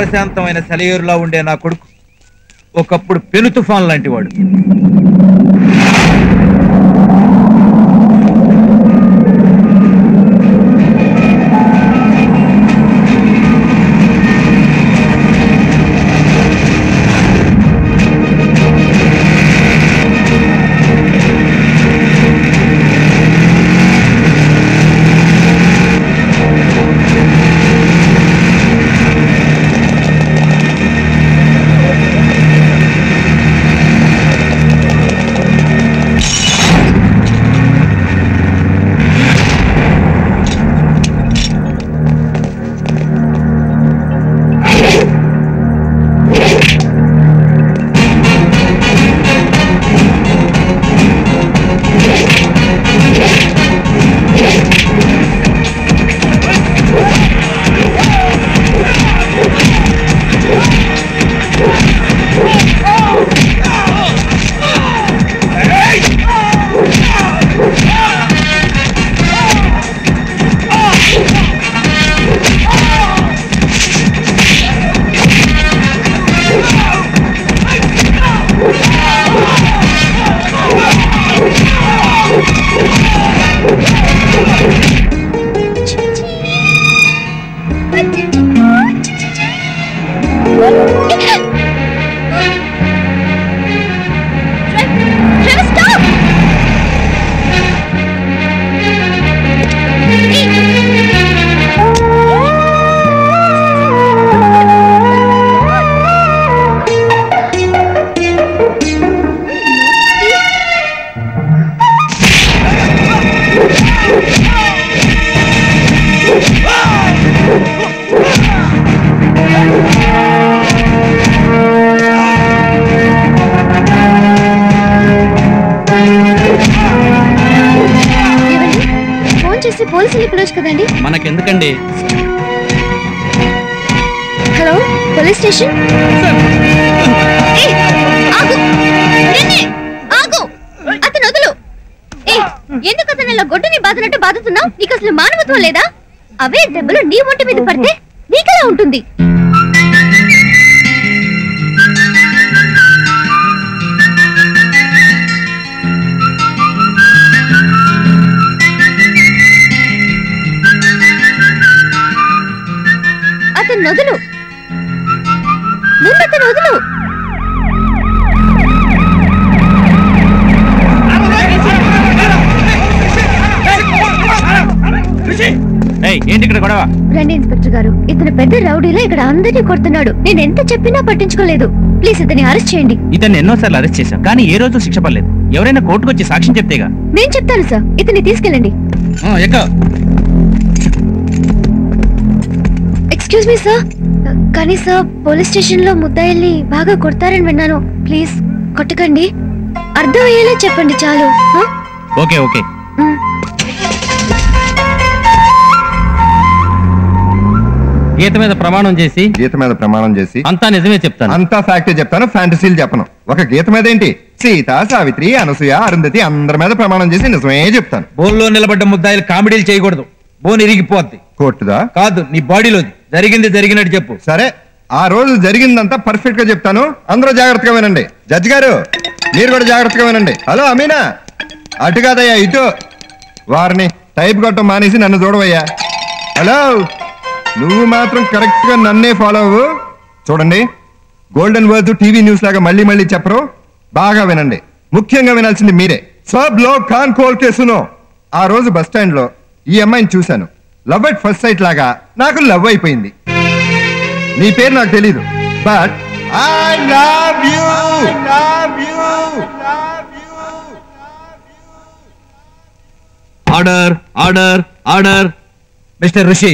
ప్రశాంతమైన సెలయేరులా ఉండే నా కొడుకు ఒకప్పుడు పెను తుఫాన్ లాంటి వాడు. మనకెందుకండి? Hello, police station. అతను వదులు. ఎందుకు అతను గొడ్డుని బాధనట్టు బాధతున్నావు? నీకు అసలు మానవత్వం లేదా? అవే దెబ్బలు నీ ఒంటి మీద పడితే నీకెలా ఉంటుంది? అతను వదులు, ముందు అతను వదులు. ఏంటి ఇక్కడ గొడవ? రండి ఇన్స్పెక్టర్ గారు, ఇతను పెద్ద రౌడీలో ఇక్కడ అందరినీ కొడుతున్నాడు. నేను ఎంత చెప్పినా పట్టించుకోలేదు. ప్లీజ్ ఇతన్ని అరెస్ట్ చేయండి. ఇతన్ని ఎన్నోసార్లు అరెస్ట్ చేశాం, కానీ ఏ రోజు శిక్ష పడలేదు. ఎవరైనా కోర్టుకు వచ్చి సాక్ష్యం చెప్తేగా. నేను చెప్తాను సార్, ఇతన్ని తీసుకెళ్ళండి. ఎక్స్క్యూజ్ మీ సార్, కానీ సార్ పోలీస్ స్టేషన్ లో ముద్దాయిల్ని బాగా కొడతారని విన్నాను. ప్లీజ్ కొట్టకండి, అర్థమయ్యేలా చెప్పండి చాలు. Okay okay. గీత మీద ప్రమాణం చేసి అంతా నిజమే చెప్తాను. అంతా ఫ్యాక్టే చెప్తాను, ఫ్యాంటసీలు చెప్పను. ఒక గీత మీద ఏంటి, సీత, సావిత్రి, అనసూయ, అరుంధతి అందరి మీద ప్రమాణం చేసి నిజమే చెప్తాను. బోన్లో నిలబడ్డ ముద్దాయిలు కామెడీలు చేయకూడదు. బోన్ ఇరిగిపోద్ది. కోర్టుదా? కాదు, నీ బాడీలోది. జరిగింది జరిగినట్టు చెప్పు. సరే, ఆ రోజు జరిగిందంతా పర్ఫెక్ట్ గా చెప్తాను. అందరూ జాగ్రత్తగా వినండి. జడ్జి గారు, మీరు కూడా జాగ్రత్తగా వినండి. హలో అమీనా, అటు కాదయ్యా ఇటు. వారిని టైప్ కొట్టం మానేసి నన్ను చూడవయ్యా. హలో, నువ్వు మాత్రం కరెక్ట్ గా నన్నే ఫాలో అవ్వు. చూడండి, గోల్డెన్ వర్డ్స్ టీవీ న్యూస్ లాగా మళ్ళీ మళ్ళీ చెప్పరు. బాగా వినండి, ముఖ్యంగా వినాల్సింది మీరే. సబ్ లో ఖాన్ కోల్ కేసును ఆ రోజు బస్ స్టాండ్ లో ఈ అమ్మాయిని చూశాను. లవ్ ఎట్ ఫస్ట్ సైట్ లాగా నాకు లవ్ అయిపోయింది. నీ పేరు నాకు తెలీదు, but I love you. Order order order. Mister Rishi,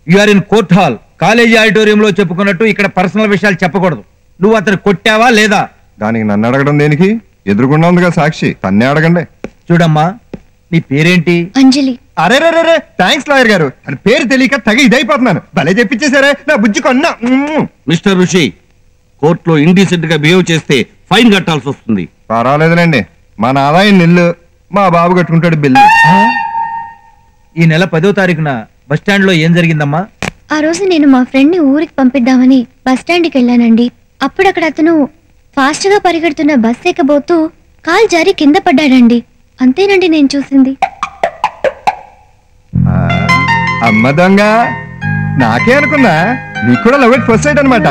you are in court hall. College ఆడిటోరియంలో చెప్పుకున్నట్టు ఇక్కడ పర్సనల్ విషయాలు చెప్పకూడదు. నువ్వు అతను కొట్టావా లేదా? దానికి నన్ను అడగడం దేనికి? ఎదురుకుండా ఉందిగా సాక్షి, తన్నే అడగండి. చూడమ్మా, నీ పేరేంటి? అంజలి. అరే రే రే, థ్యాంక్స్ లాయర్ గారు. అని పేరు తెలియక తెగ ఇదైపోతున్నాను. భలే చెప్పించేశారే, నా బుజ్జి కొన్నా. మిస్టర్ ఋషి, కోర్టులో ఇండిసెంట్ గా బిహేవ్ చేస్తే ఫైన్ కట్టాల్సి వస్తుంది. పర్వాలేదులేండి, మన ఆదాయం నిల్లు, మా బాబు కట్టుకుంటాడు బిల్లు. ఈ నెల 10వ తారీఖున బస్ స్టాండ్ లో ఏం జరిగిందమ్మా? ఆ రోజు నేను మా ఫ్రెండ్ ని ఊరికి పంపిద్దామని బస్ స్టాండ్కి వెళ్ళానండి. అప్పుడు అక్కడ అతను ఫాస్ట్ గా పరిగెడుతున్న బస్ ఎక్కబోతూ కాలు జారి కింద పడ్డాడండి. అంతేనండి నేను చూసింది. అమ్మ దొంగ, నాకే అనుకున్నా నీకు కూడా లవ్ ఎట్ ఫస్ట్ సైట్ అనమాట.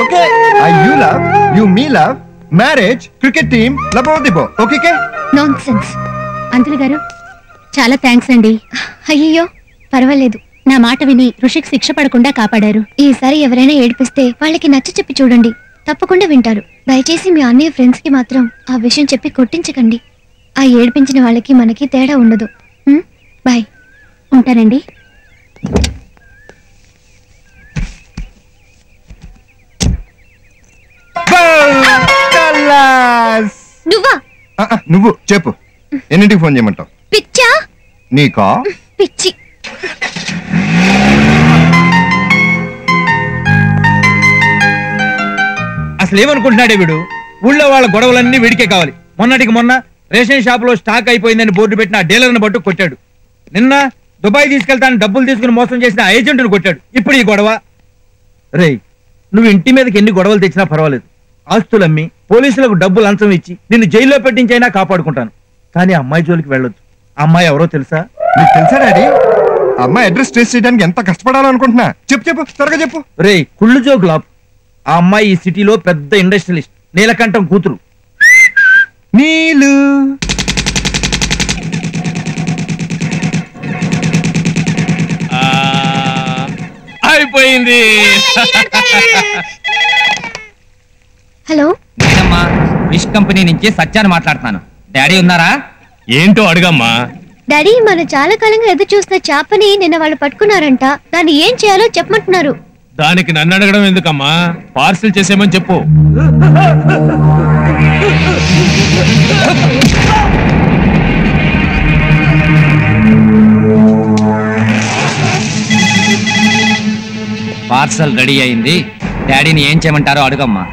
Okay, you love, you me love, marriage, cricket team, లబోదిబో. Okay nonsense. అంకుల్ గారు చాలా థ్యాంక్స్ అండి. అయ్యో పర్వాలేదు. నా మాట విని ఋషికి శిక్ష పడకుండా కాపాడారు. ఈసారి ఎవరైనా ఏడిపిస్తే వాళ్ళకి నచ్చ చెప్పి చూడండి, తప్పకుండా వింటారు. దయచేసి మీ అన్నయ్య ఫ్రెండ్స్ కి మాత్రం ఆ విషయం చెప్పి కొట్టించకండి. ఆ ఏడిపించిన వాళ్ళకి మనకి తేడా ఉండదు. బాయ్. ఉంటానండి. నువ్వా? నువ్వు చెప్పు, ఎన్నింటికి ఫోన్ చేయమంటావు? పిచ్చా నీకా? పిచ్చి. అసలు ఏమనుకుంటున్నాడే వీడు? ఊళ్ళో వాళ్ళ గొడవలన్నీ వీడికే కావాలి. మొన్నటికి మొన్న రేషన్ షాప్ లో స్టాక్ అయిపోయిందని బోర్డు పెట్టిన ఆ డీలర్ని బట్టు కొట్టాడు. నిన్న దుబాయ్ తీసుకెళ్తాను డబ్బులు తీసుకుని మోసం చేసిన ఆ ఏజెంట్ను కొట్టాడు. ఇప్పుడు ఈ గొడవ. రేయ్, నువ్వు ఇంటి మీదకి ఎన్ని గొడవలు తెచ్చినా పర్వాలేదు, ఆస్తులమ్మి పోలీసులకు డబ్బులు లంచం ఇచ్చి నిన్ను జైల్లో పెట్టించైనా కాపాడుకుంటాను. కానీ అమ్మాయి జోలికి వెళ్ళొద్దు. అమ్మాయి ఎవరో తెలుసా? నీకు తెలుసా డాడీ? అమ్మాయి అడ్రస్ ట్రేస్ చేయడానికి ఎంత కష్టపడాలనుకుంటున్నా. చెప్పు చెప్పు, త్వరగా చెప్పు. రేయ్, కుళ్ళు జోకులాపు. ఆ అమ్మాయి ఈ సిటీలో పెద్ద ఇండస్ట్రియలిస్ట్, నీలకంఠం కూతురు. నీలు అయిపోయింది. హలో, నేనమ్మా విష్ కంపెనీ నుంచి సత్యాన్ని మాట్లాడుతున్నాను. డాడీ ఉన్నారా? ఏంటో అడుగమ్మా. డాడీ, మన చాలా కాలంగా ఎదురు చూస్తున్న చేపని నిన్న వాళ్ళు పట్టుకున్నారంట. దాన్ని ఏం చేయాలో చెప్పమంటున్నారు. దానికి నన్ను అడగడం ఎందుకమ్మా? పార్సిల్ చేసేమని చెప్పు. పార్సల్ రెడీ అయింది. డాడీని ఏం చేయమంటారో అడుగమ్మా.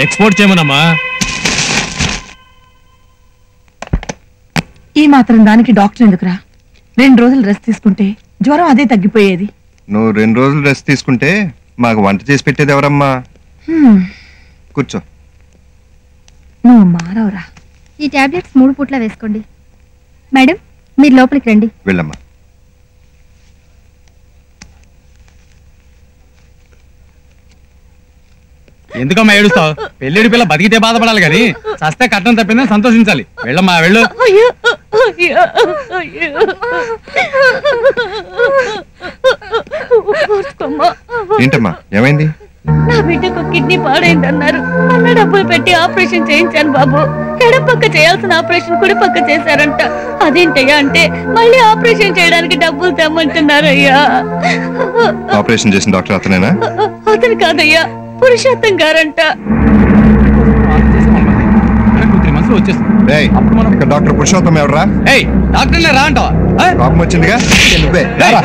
ఎక్స్పోర్ట్ చేయమనమ్మా. ఈ మాత్రం దానికి డాక్టర్ ఎందుకురా? 2 రోజులు రెస్ట్ తీసుకుంటే జ్వరం అదే తగ్గిపోయేది. నువ్వు 2 రోజులు రెస్ట్ తీసుకుంటే మాకు వంట చేసి పెట్టేది ఎవరమ్మా? కూర్చో. నువ్వు మారవరా. ఈ టాబ్లెట్స్ 3 పూట్ల వేసుకోండి. మేడం, మీరు లోపలికి రండి. వెళ్ళమ్మా. ఎందుకమ్మా ఏడుస్తావు? పెళ్ళిడి పిల్ల బతికితే బాధపడాలి కానీ చస్తే కట్నం తప్పిందని సంతోషించాలి. వెళ్ళమ్మా, వెళ్ళు. ఏంటమ్మా, ఏమైంది? నా బిడ్డకు కిడ్నీ పాడైందన్నారు. అన్న డబ్బులు పెట్టి ఆపరేషన్ చేయించాను బాబు. ఎడం పక్క చేయాల్సిన ఆపరేషన్ కుడి పక్క చేశారంట. అదేంటయ్యా అంటే మళ్ళీ ఆపరేషన్ చేయడానికి డబ్బులు తెమ్మంటున్నారయ్యా. ఆపరేషన్ చేసిన డాక్టర్ అతనేనా? అతను కాదయ్యా, పురుషోత్తం గారంట. రేయ్, ఇక్కడ డాక్టర్ పురుషోత్తం ఎవరా? డాక్టర్ రా అంటావా? కోపం వచ్చిందిగా? నువ్వే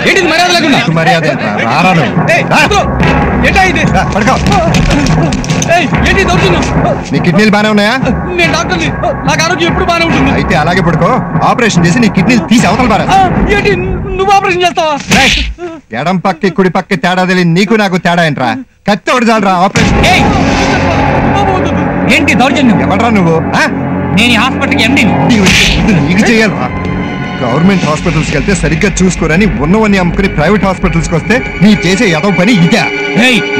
ఏంటిది మర్యాద లేకుండా? మర్యాద ఏంట్రా? రారా నువ్వు. రా, పడుకో. ఏంటి దౌర్జన్యం? నీ కిడ్నీలు బానే ఉన్నాయా? నేను డాక్టర్ని, నాకు ఆరోగ్యం ఎప్పుడు బానే ఉంటుంది. అయితే అలాగే పడుకో. ఆపరేషన్ చేసి నీ కిడ్నీలు తీసి అవతల పారా. ఏంటి నువ్వు ఆపరేషన్ చేస్తావా? ఎడం పక్కి కుడి పక్కి తేడా తెలియదు నీకు నాకు తేడా ఏంట్రా? కత్తి ఒకటి చాలరా ఆపరేషన్. ఏంటి దౌర్జన్యం? ఎవడ్రా నువ్వు? నేను హాస్పిటల్కి ఎండిని. నీకు చేయాలరా? గవర్నమెంట్ హాస్పిటల్స్కి వెళ్తే సరిగ్గా చూసుకోరని ఉన్నవన్నీ అమ్ముకుని ప్రైవేట్ హాస్పిటల్స్కి వస్తే నీ చేసే ఏదో పని ఇదే.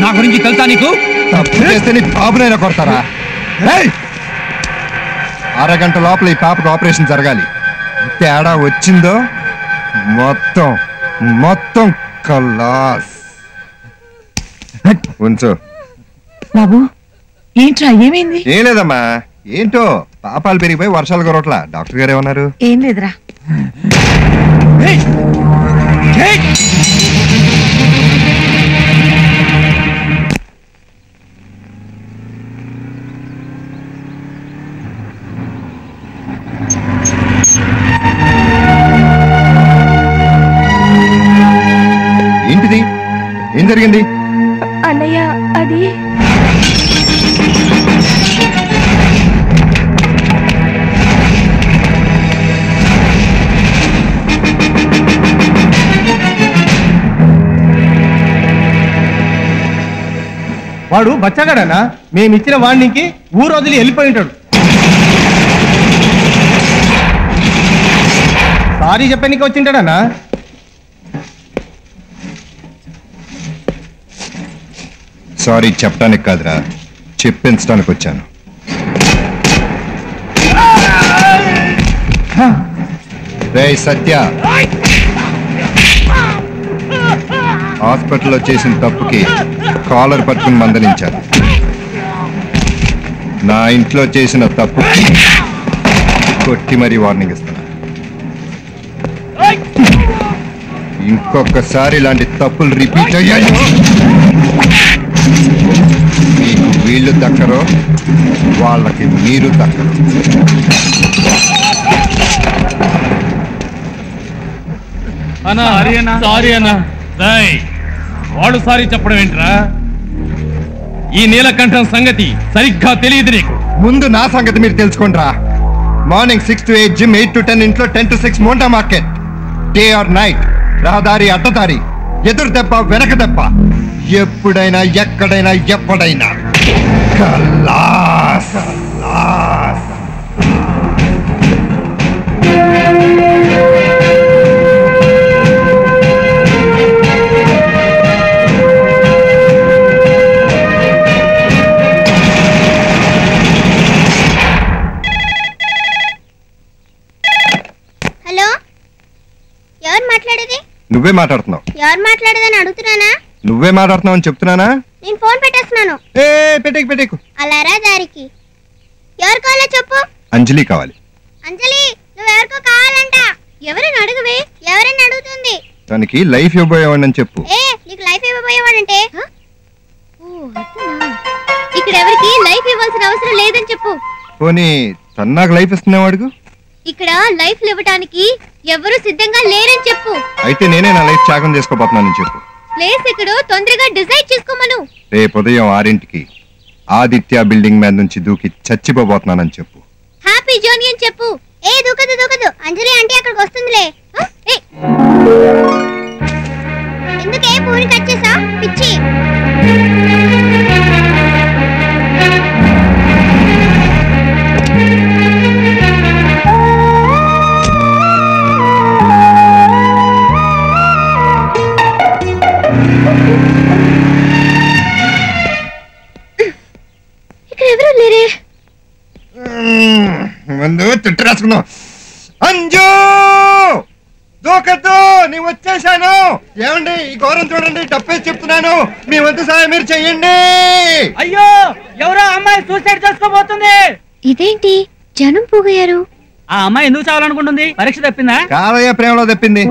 నా గురించి తెలుసా నీకు? తప్పు చేస్తే నీ బాబునైనా కొడతారా? అరగంట లోపల ఈ పాపకు ఆపరేషన్ జరగాలి. తేడా వచ్చిందో మొత్తం మొత్తం కల్లాస్. ఉంచు. బాబు, ఏంట్రా ఏమైంది? ఏం లేదమ్మా. ఏంటో పాపాలు పెరిగిపోయి వర్షాలు కురవట్లా. డాక్టర్ గారు ఏమన్నారు? ఏం లేదురా. ఏంటిది? ఏం జరిగింది? అన్నయ్య, అది వాడు బచ్చగాడనా? మేమిచ్చిన వాడికి ఊరు వదిలి వెళ్ళిపోయి ఉంటాడు. సారీ చెప్పడానికి వచ్చింటాడనా? సారీ చెప్పడానికి కాదురా, చెప్పించడానికి వచ్చాను. రేయ్ సత్య, హాస్పిటల్లో చేసిన తప్పుకి కాలర్ పట్టుకుని మందలించాను. నా ఇంట్లో చేసిన తప్పుకి కొట్టి మరీ వార్నింగ్ ఇస్తాను. ఇంకొకసారి ఇలాంటి తప్పులు రిపీట్ అయ్యాయో మీకు వీళ్ళు దక్కరో వాళ్ళకి మీరు దక్కరు. సారీ అన్నా. వాడు సారీ చెప్పడం ఏంట్రా? ఈ నీలకంఠం సంగతి సరిగ్గా తెలియదు నీకు. ముందు నా సంగతి మీరు తెలుసుకోండిరా. మార్నింగ్ 6 to 8 జిమ్, 8 to 10 ఇంట్లో, 10 to 6 మోంటా మార్కెట్. డే ఆర్ నైట్, రహదారి అడ్డదారి, ఎదురు దెబ్బ వెనక దెబ్బ, ఎప్పుడైనా ఎక్కడైనా ఎప్పుడైనా ఖల్లాస్. హలో, ఎవరు మాట్లాడేది? నువ్వే మాట్లాడుతున్నావు. ఎవరు మాట్లాడేదని అడుగుతున్నానా? నువ్వే మాట్లాడుతున్నావు అని చెప్తున్నానా? నేను ఫోన్ పెట్టేస్తున్నాను. పెట్టేకు. అలారా దారికి. ఎవరు కావాలో చెప్పు. అంజలి కావాలి. అంజలి, నువ్వెవరికో కావాలంట. ఎవరైనా అడుగువే. ఎవరైనా అడుగుతుంది. తనకి లైఫ్ ఇవ్వబోయేవాడిని చెప్పు. నీకు లైఫ్ ఇవ్వబోయేవాడంటే ఇక్కడ ఎవరికి లైఫ్ ఇవ్వాల్సిన అవసరం లేదని చెప్పు. పోనీ తను నాకు లైఫ్ ఇస్తున్నావు అడుగు. ఇక్కడ లైఫ్ ఇవ్వడానికి ఎవరు సిద్ధంగా లేరని చెప్పు. అయితే నేనే నా లైఫ్ త్యాగం చేసుకోబోతున్నానని చెప్పు. ప్లేస్ ఎక్కడో తొందరగా డిసైడ్ చేసుకోమను. రేపు ఉదయం 6 ఆదిత్య బిల్డింగ్ మీద నుంచి దూకి చచ్చిపోబోతున్నానని చెప్పు. హ్యాపీ జర్నీ అని చెప్పు. దూకదు అంజలి అంటే అక్కడికి వస్తుందిలే. ఎందుకే పూరి కట్ చేసా పిచ్చి? ఇక్కడ ఎవరు లేరే. ముందు తిట్టు రాసుకున్నావు. అంజు దూకద్దు, నేను వచ్చేసాను. ఏమండి ఈ ఘోరం చూడండి, తప్పేసి చెప్తున్నాను. మీ వంతు సాయం మీరు చెయ్యండి. అయ్యో, ఎవరో అమ్మాయి సూసైడ్ చేసుకోబోతుంది. ఇదేంటి జనం పోగయ్యారు? ఆ అమ్మాయి ఎందుకు చావాలనుకుంటుంది? పరీక్ష తప్పిందా? కాదయ్య, ప్రేమలో తప్పింది.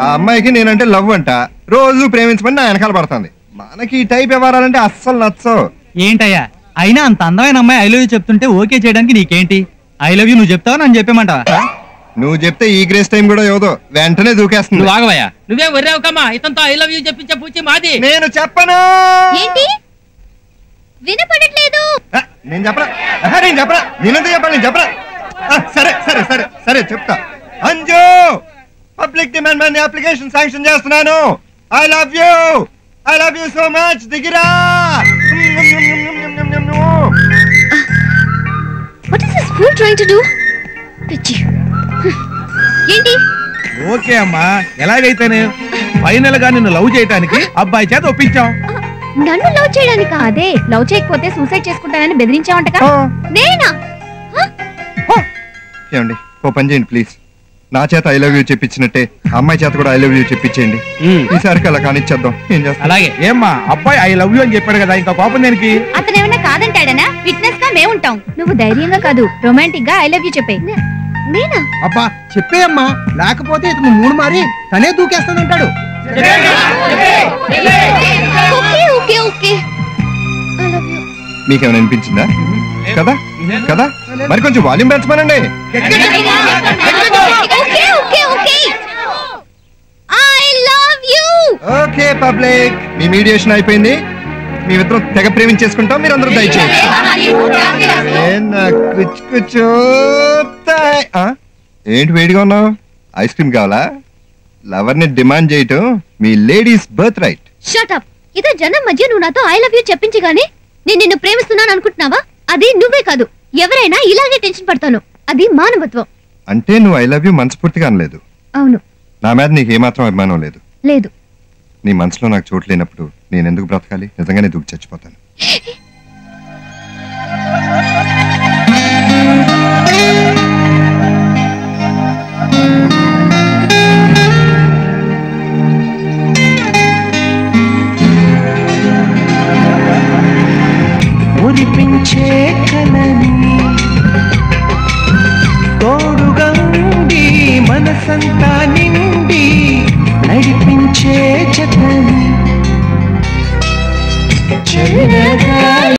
ఆ అమ్మాయికి నేనంటే లవ్ అంట. రోజు ప్రేమించమని నా వెనకాల పడుతుంది. మనకి ఈ టైప్ వ్యవహారాలంటే అస్సలు నచ్చవు. ఏంటయ్యా, అయినా అంత అందమైన అమ్మాయి ఐ లవ్ యూ చెప్తుంటే ఓకే చేయడానికి నీకేంటి? ఐ లవ్ యూ నువ్వు చెప్తావా నన్ను చెప్పేమంటావా? నువ్వు చెప్తే ఈ గ్రేస్ టైం కూడా ఏదో వెంటనే దూకేస్తుంది. నువ్వు ఆగవయ్యా. నువ్వే వర్రావు కమ్మా, ఇతంతో ఐ లవ్ యూ చెప్పించే పూచి మాది. నేను చెప్పను. ఏంటి వినపడట్లేదు? నేను చెప్పరా? నేనెందుకు చెప్పాలి? నేను చెప్పరా? సరే సరే సరే సరే చెప్తా. అంజు, పబ్లిక్ డిమాండ్ మీద అప్లికేషన్ శాంక్షన్ చేస్తున్నాను. I love you so much. దిగిరా. What is this fool trying to do? పిచ్చి. ఏంటి? ఓకే అమ్మా, ఎలాగైతేనే ఫైనల్ గా నిన్ను లవ్ చేయడానికి అబ్బాయి చేత ఒప్పించాం. నన్ను లవ్ చేయడానికా? అదే లవ్ చేయకపోతే సూసైడ్ చేసుకుంటానని బెదిరించావంటగా. నేనా? ఏమండి ఓ పని చేయండి ప్లీజ్. నా చేత ఐ లవ్ యూ చెప్పించినట్టే అమ్మాయి చేత కూడా ఐ లవ్ యూ చెప్పించేయండి. ఈసారికి అలా కానిచ్చేద్దాం. ఏం చేస్తా? అలాగే. ఏమ్మా, అబ్బాయి ఐ లవ్ యూ అని చెప్పాడు కదా, ఇంకా కోపం దేనికి? అతను ఏమన్నా కాదంటాడనా? విట్నెస్ గా మేముంటాం. నువ్వు ధైర్యంగా కాదు, రొమాంటిక్ గా ఐ లవ్ యూ చెప్పే. నేనా? అబ్బా చెప్పేయమ్మా, లేకపోతే ఇతను 3 మారి తనే దూకేస్తానంటాడు. Okay okay okay I love you. మీకేమైనా అనిపించిందా? కదా కదా, మరి కొంచెం వాల్యూమ్ పెంచమనండి. Okay okay okay I love you. Okay public, మీ మీడియేషన్ అయిపోయింది. మేమిద్దరం తెగ ప్రేమించేసుకుంటాం. మీరు అందరూ దయచేయండి. ఏంటి వేడిగా ఉన్నావు? ఐస్ క్రీమ్ కావాలా? లవర్ ని డిమాండ్ చేయటం మీ ladies birth right. Shut up. ఇదే జనం మధ్య నువ్వు నాతో ఐ లవ్ యూ చెప్పించి గానీ నేను నిన్ను ప్రేమిస్తున్నాను అనుకుంటున్నావా? అది నువ్వే కాదు, ఎవరైనా ఇలాగే టెన్షన్ పడతాను. అది మానవత్వం. అంటే నువ్వు ఐ లవ్ యూ మనస్ఫూర్తిగా అనలేదు? అవును. నా మీద నీకు ఏమాత్రం అభిమానం లేదు? లేదు. నీ మనసులో నాకు చోటు లేనప్పుడు నేను ఎందుకు బ్రతకాలి? నిజంగానే దూకి చచ్చిపోతాను.